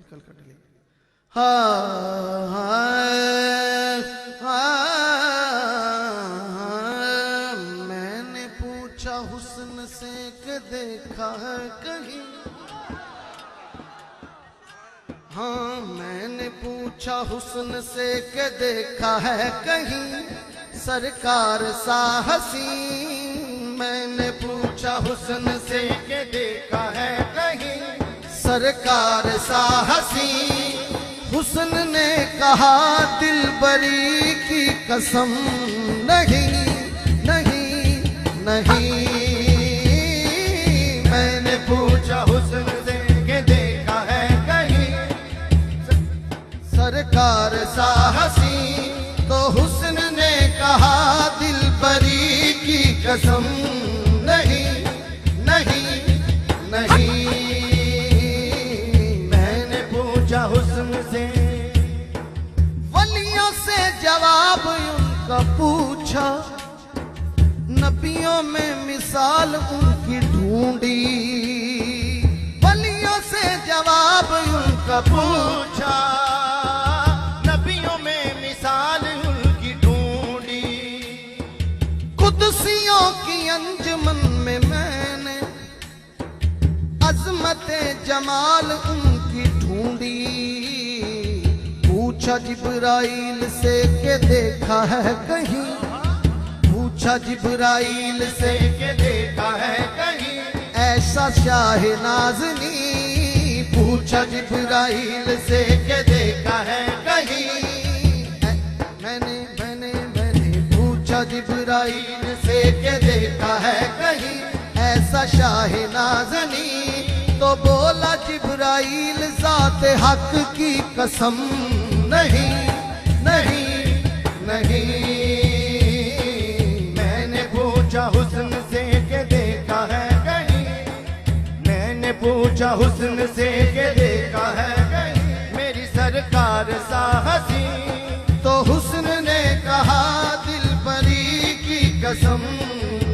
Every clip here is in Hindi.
कल कट ली। मैंने पूछा हुस्न से कि देखा है कहीं, हाँ मैंने पूछा हुस्न से कि देखा है कहीं सरकार सा हसीन। मैंने पूछा हुस्न से कि देखा है कहीं सरकार सा हसीन। हुस्न ने कहा दिलबरी की कसम नहीं नहीं नहीं। मैंने पूछा हुस्न से कि देखा है कहीं सरकार सा हसीन, तो हुस्न ने कहा दिलबरी की कसम नहीं नहीं नहीं। मैंने पूछा हुस्न से, वलियों से जवाब उनका पूछा, नबियों में मिसाल उनकी ढूंढी। वलियों से जवाब उनका पूछा, नबियों में मिसाल उनकी ढूंढी। कुदसियों की अंजुमन में मैंने अज़मते जमाल उनकी ढूंढी। पूछा जिब्राइल से कि देखा है कहीं, पूछा जिब्राइल से कि देखा है कहीं ऐसा शाह नाज़नी। पूछा जिब्राइल से कि देखा है कहीं, मैंने पूछा जिब्राइल से कि देखा है कहीं ऐसा शाह नाज़नी। तो बोला जिब्राइल ज़ात हक की कसम नहीं नहीं नहीं। मैंने पूछा हुस्न से कि देखा है कहीं, मैंने पूछा हुस्न से कि देखा है कहीं मेरी सरकार सा हसीन। तो हुस्न ने कहा दिलबरी की कसम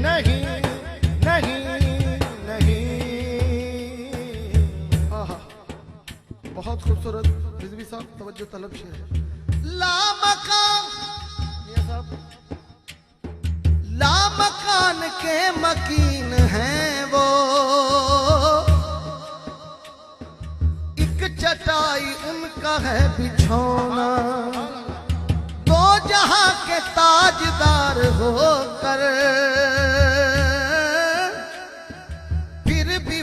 नहीं नहीं नहीं। बहुत खूबसूरत रिजवी साहब तवज्जो तलब शेर है। लामकान के मकीन हैं वो, एक चटाई उनका है बिछौना। दो जहां के ताजदार होकर फिर भी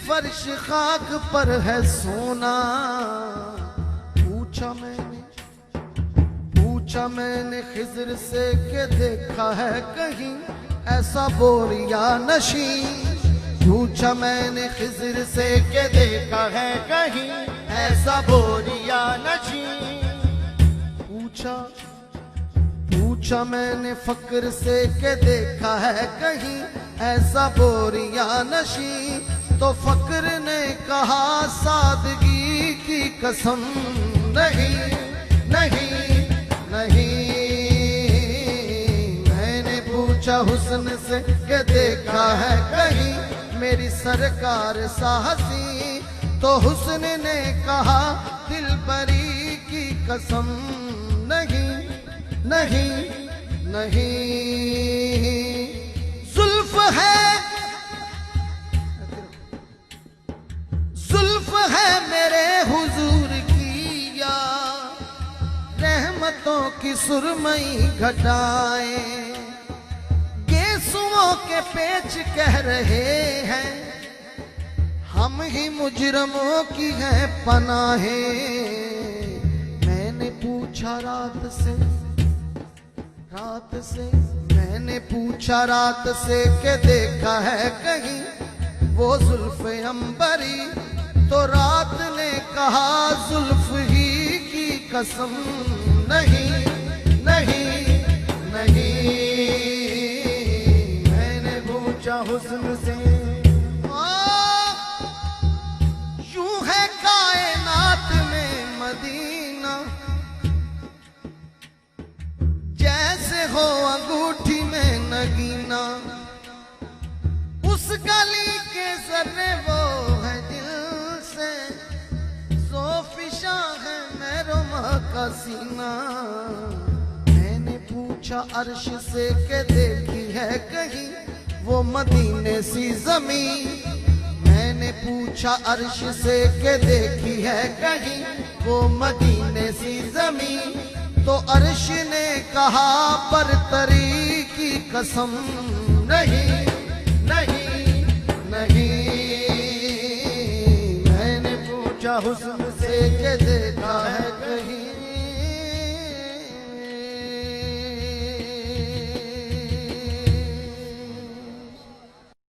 फर्श खाक पर है सोना। पूछा मैंने खिज़र से कि देखा है कहीं ऐसा बोरिया नशी। पूछा मैंने खिज़र से कि देखा है कहीं ऐसा बोरिया नशी। पूछा मैंने फक्र से कि देखा है कहीं ऐसा बोरिया नशी। तो फक्र ने कहा सादगी की कसम नहीं नहीं नहीं। मैंने पूछा हुस्न से कि देखा है कहीं मेरी सरकार सा हसीन। तो हुस्न ने कहा दिलबरी की कसम नहीं नहीं नहीं। जुल्फ है मेरे हुजूर की या रहमतों की सुरमई घटाए। गेसुओं के पेच कह रहे हैं हम ही मुजरमों की है पनाहें। मैंने पूछा रात मैंने पूछा रात से कि देखा है कहीं वो जुल्फ अंबरी। तो रात ने कहा जुल्फ ही की कसम नहीं नहीं नहीं। मैंने पूछा हुस्न से, यूं है कायनात में मदीना जैसे हो अंगूठी में नगीना। उस गली के जर्रे वो है दिल हसीना। मैंने पूछा अर्श से के देखी है कहीं वो मदीने सी ज़मीं। मैंने पूछा अर्श से के देखी है कहीं वो मदीने सी ज़मीं। तो अर्श ने कहा बरतरी की कसम, नहीं नहीं नहीं। मैंने पूछा हुस्न से के देखा है कहीं